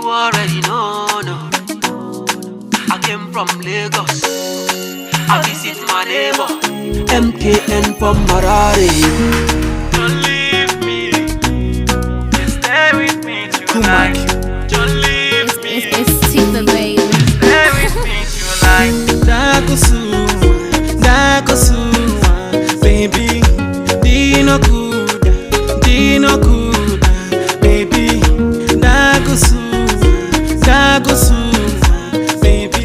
already know, no. I came from Lagos. I visit my neighbor. MKN from Marari. Don't leave me. Just stay with me tonight. Don't leave me. It's Tiva, baby. Stay with me tonight. Dakosu, baby. Dino kuda, baby. Dakosu, baby.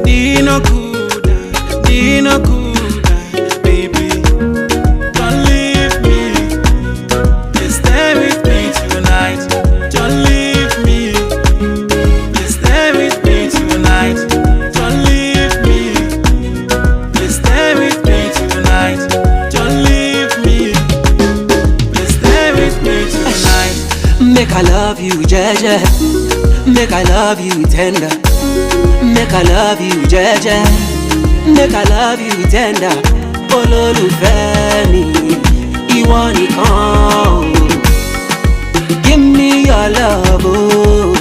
Dino kuda, baby. Don't leave me. Just stay with me tonight. Don't leave me. Just stay with me tonight. Don't leave me. Just stay with me tonight. Don't leave me. Just stay with me tonight. Make I love you, Jeje. Make I love you, tender. Make I love you, Jeje. Make I love you, tender. Olólùfẹ́ mi, ìwọ nìkan. Give me your love, oh.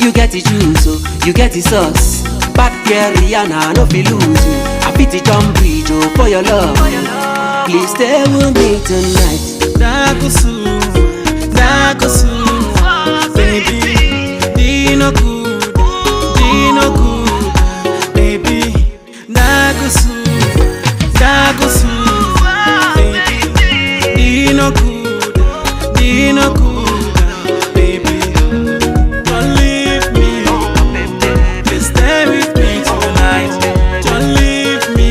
You get the juice, oh. You get the sauce. Bad girl, Rihanna, no feel lose me. I fit the jump bridge, oh, for your love. Please stay with me tonight. Dakosu, baby. Dino kuda, baby. Dakosu, baby. Dino kuda, baby. Don't leave me. Just stay with me tonight. Don't leave me.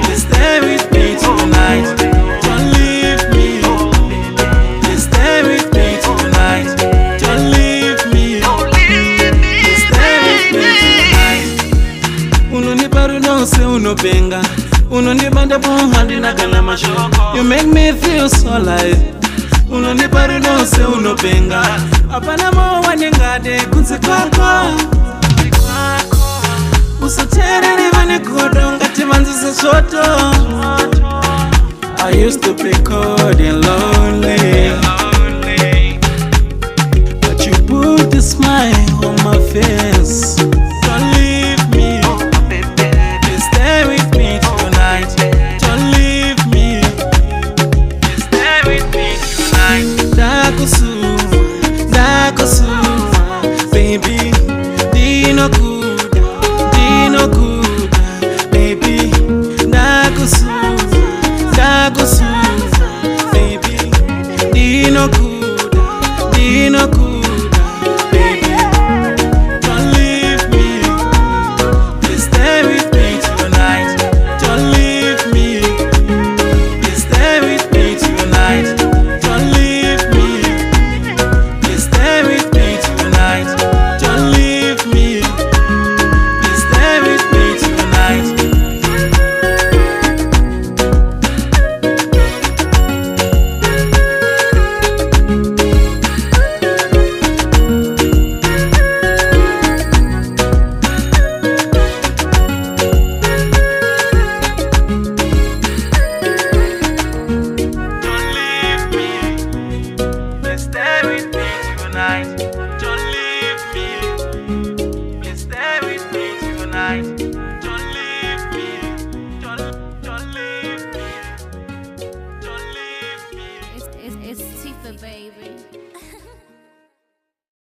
Just stay with me tonight. Don't leave me. Just stay with me tonight. Don't leave me. Just stay with me tonight. Unoniparu donse unopenga. Unonibanda pohandi nagana mashoko. You make me feel so alive. Unoniparu donse unopenga. Apana mo wanengade kunse kwako. Usotere ni vane kodonga timanzise soto. I used to be cold and lonely, but you put a smile on my face. Don't leave me. Just stay with me tonight. Don't leave me. Just stay with me tonight. Dakosu,